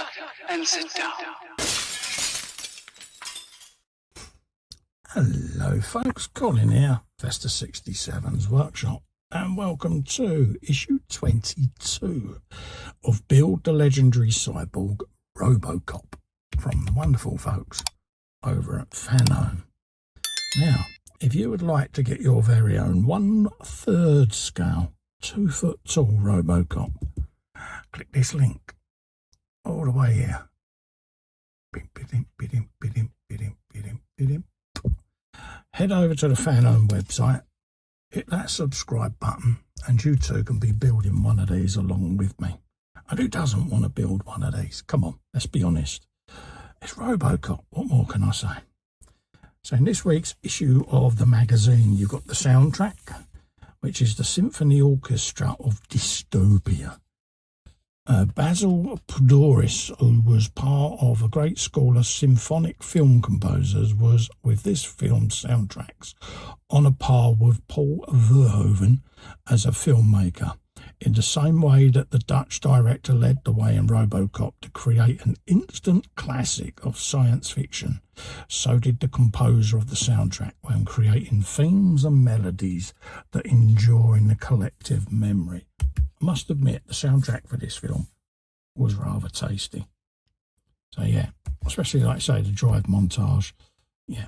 up and sit down. Hello folks, Colin here, Vesta 67's workshop, and welcome to issue 22 of Build the Legendary Cyborg ROBOCOP from the wonderful folks over at Fanhome. Now, if you would like to get your very own 1/3 scale, 2 foot tall ROBOCOP, click this link all the way here. Head over to the Fanhome website, hit that subscribe button, and you too can be building one of these along with me. And who doesn't want to build one of these? Come on, let's be honest. It's ROBOCOP, what more can I say? So in this week's issue of the magazine, you've got the soundtrack, which is the Symphony Orchestra of Dystopia. Basil Podoris, who was part of a great school of symphonic film composers, was, with this film's soundtracks, on a par with Paul Verhoeven as a filmmaker, in the same way that the Dutch director led the way in ROBOCOP to create an instant classic of science fiction. So did the composer of the soundtrack when creating themes and melodies that endure in the collective memory. I must admit, the soundtrack for this film was rather tasty. So yeah, especially like I say, the drive montage, yeah,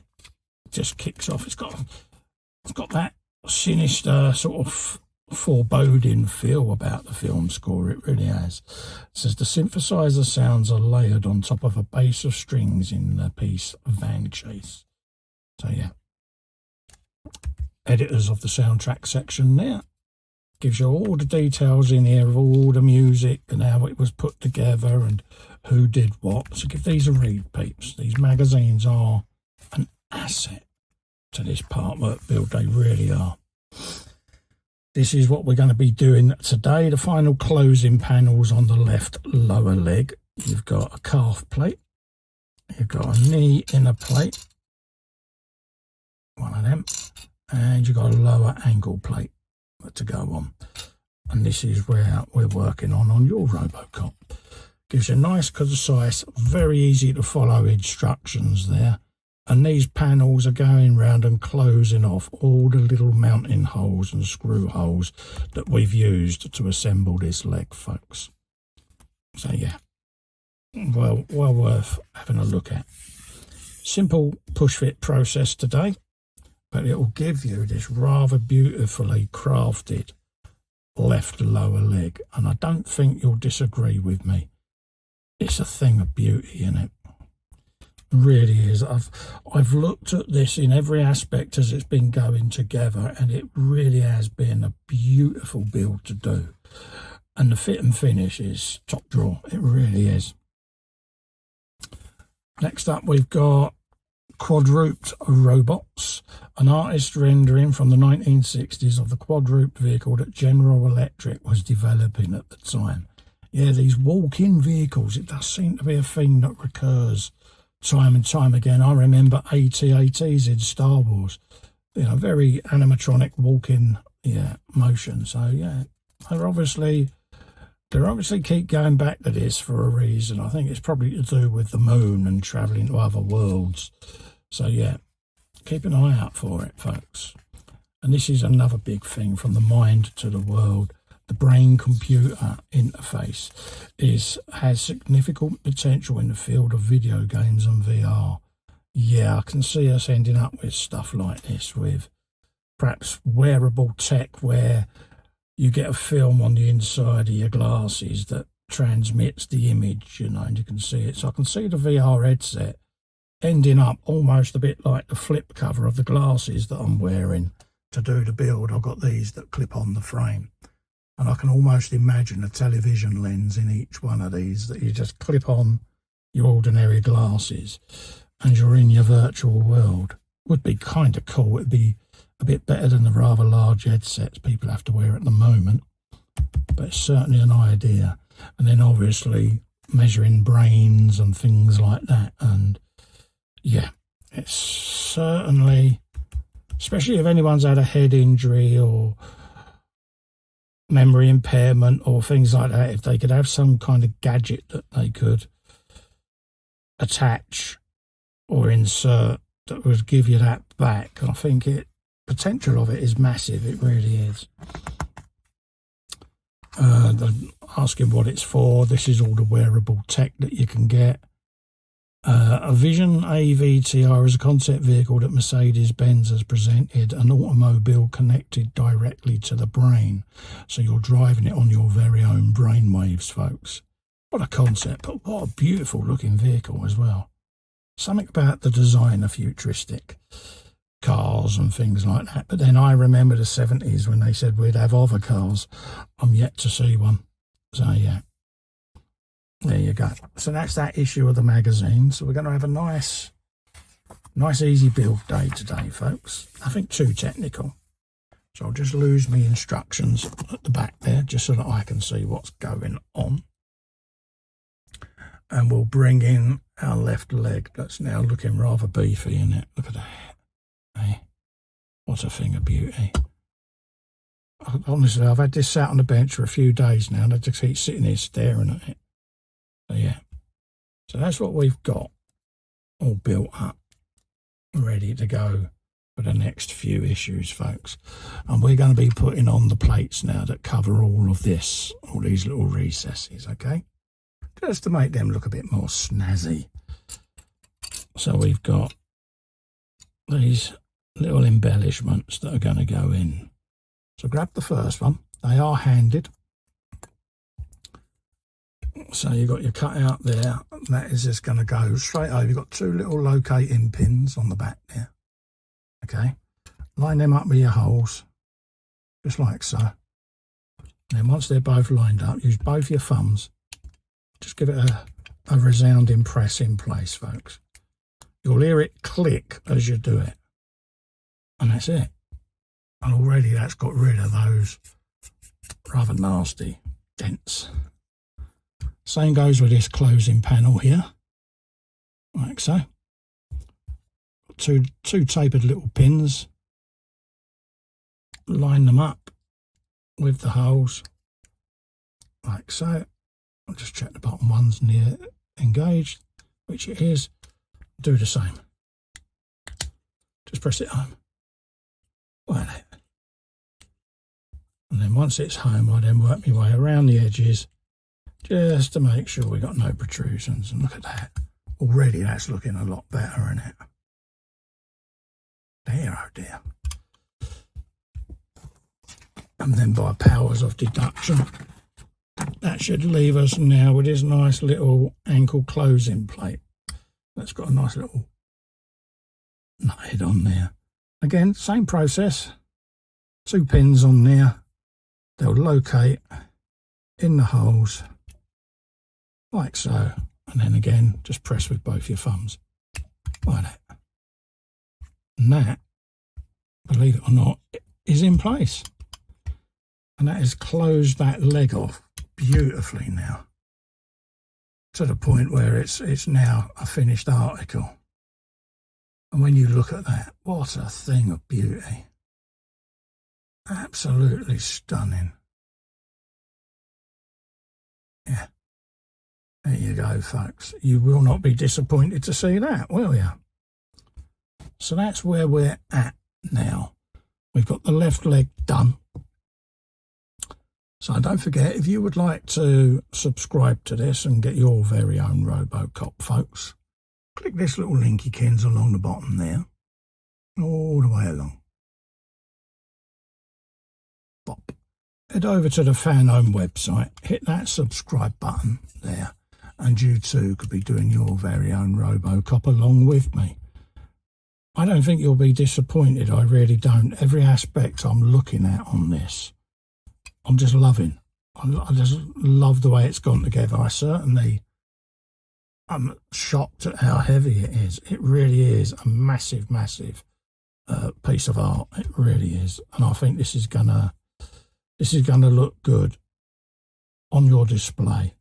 it just kicks off. It's got that sinister sort of foreboding feel about the film score. It really has. It says the synthesizer sounds are layered on top of a base of strings in the piece Van Chase. So yeah, editors of the soundtrack section there. Gives you all the details in here of all the music and how it was put together and who did what. So give these a read, peeps. These magazines are an asset to this Partwork build. They really are. This is what we're going to be doing today. The final closing panels on the left lower leg. You've got a calf plate. You've got a knee inner plate. One of them. And you've got a lower angle plate to go on, and this is where we're working on your ROBOCOP. Gives you nice, concise, very easy to follow instructions there, and these panels are going round and closing off all the little mounting holes and screw holes that we've used to assemble this leg, folks. So yeah, well worth having a look at. Simple push fit process today, but it will give you this rather beautifully crafted left lower leg. And I don't think you'll disagree with me. It's a thing of beauty, isn't it? It really is. I've looked at this in every aspect as it's been going together, and it really has been a beautiful build to do. And the fit and finish is top drawer. It really is. Next up, we've got quadruped robots, an artist rendering from the 1960s of the quadruped vehicle that General Electric was developing at the time. Yeah, these walk-in vehicles, it does seem to be a thing that recurs time and time again. I remember AT-ATs in Star Wars, you know, very animatronic walk-in, yeah, motion. So yeah, they obviously keep going back to this for a reason. I think it's probably to do with the moon and travelling to other worlds. So yeah, keep an eye out for it, folks. And this is another big thing, from the mind to the world. The brain-computer interface has significant potential in the field of video games and VR. Yeah, I can see us ending up with stuff like this, with perhaps wearable tech where you get a film on the inside of your glasses that transmits the image, you know, and you can see it. So I can see the VR headset ending up almost a bit like the flip cover of the glasses that I'm wearing to do the build. I've got these that clip on the frame, and I can almost imagine a television lens in each one of these that you just clip on your ordinary glasses and you're in your virtual world. Would be kind of cool. It'd be a bit better than the rather large headsets people have to wear at the moment, but it's certainly an idea. And then obviously measuring brains and things like that, and yeah, it's certainly, especially if anyone's had a head injury or memory impairment or things like that, if they could have some kind of gadget that they could attach or insert that would give you that back. I think it potential of it is massive. It really is. Asking what it's for. This is all the wearable tech that you can get. A Vision AVTR is a concept vehicle that Mercedes-Benz has presented, an automobile connected directly to the brain. So you're driving it on your very own brain waves, folks. What a concept, but what a beautiful looking vehicle as well. Something about the design of futuristic cars and things like that. But then I remember the 70s when they said we'd have other cars. I'm yet to see one. So yeah. There you go. So that's that issue of the magazine. So we're going to have a nice easy build day today, folks. Nothing too technical. So I'll just lose my instructions at the back there, just so that I can see what's going on. And we'll bring in our left leg. That's now looking rather beefy, isn't it? Look at that. Hey, what a thing of beauty. Honestly, I've had this sat on the bench for a few days now, and I just keep sitting here staring at it. So yeah, so that's what we've got all built up, ready to go for the next few issues, folks. And we're going to be putting on the plates now that cover all of this, all these little recesses, okay? Just to make them look a bit more snazzy. So we've got these little embellishments that are going to go in. So grab the first one. They are handed. So you've got your cutout there. That is just going to go straight over. You've got two little locating pins on the back there. Okay. Line them up with your holes, just like so. And then once they're both lined up, use both your thumbs. Just give it a resounding press in place, folks. You'll hear it click as you do it. And that's it. And already that's got rid of those rather nasty dents. Same goes with this closing panel here, like so. Two tapered little pins. Line them up with the holes, like so. I'll just check the bottom one's near engaged, which it is. Do the same. Just press it home. Like that. And then once it's home, I then work my way around the edges, just to make sure we got no protrusions. And look at that. Already that's looking a lot better, isn't it? There, oh dear. And then by powers of deduction, that should leave us now with this nice little ankle closing plate. That's got a nice little nut head on there. Again, same process. Two pins on there. They'll locate in the holes, like so, and then again just press with both your thumbs like that. And that, believe it or not, is in place, and that has closed that leg off beautifully now, to the point where it's now a finished article. And when you look at that, what a thing of beauty. Absolutely stunning. Yeah. There you go, folks. You will not be disappointed to see that, will you? So that's where we're at now. We've got the left leg done. So don't forget, if you would like to subscribe to this and get your very own RoboCop, folks, click this little linky kins along the bottom there, all the way along. Bop. Head over to the Fanhome website, hit that subscribe button there, and you too could be doing your very own RoboCop along with me. I don't think you'll be disappointed, I really don't. Every aspect I'm looking at on this, I'm just loving. I just love the way it's gone together. I'm shocked at how heavy it is. It really is a massive, massive piece of art. It really is. And I think this is gonna look good on your display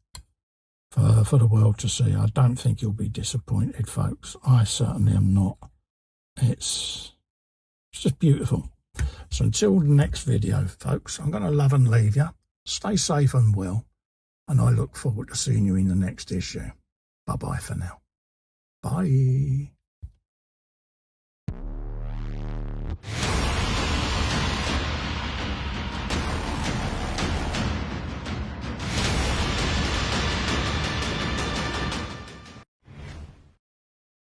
for the world to see. I don't think you'll be disappointed, folks. I certainly am not. It's just beautiful. So until the next video, folks, I'm going to love and leave you. Stay safe and well, and I look forward to seeing you in the next issue. Bye-bye for now. Bye.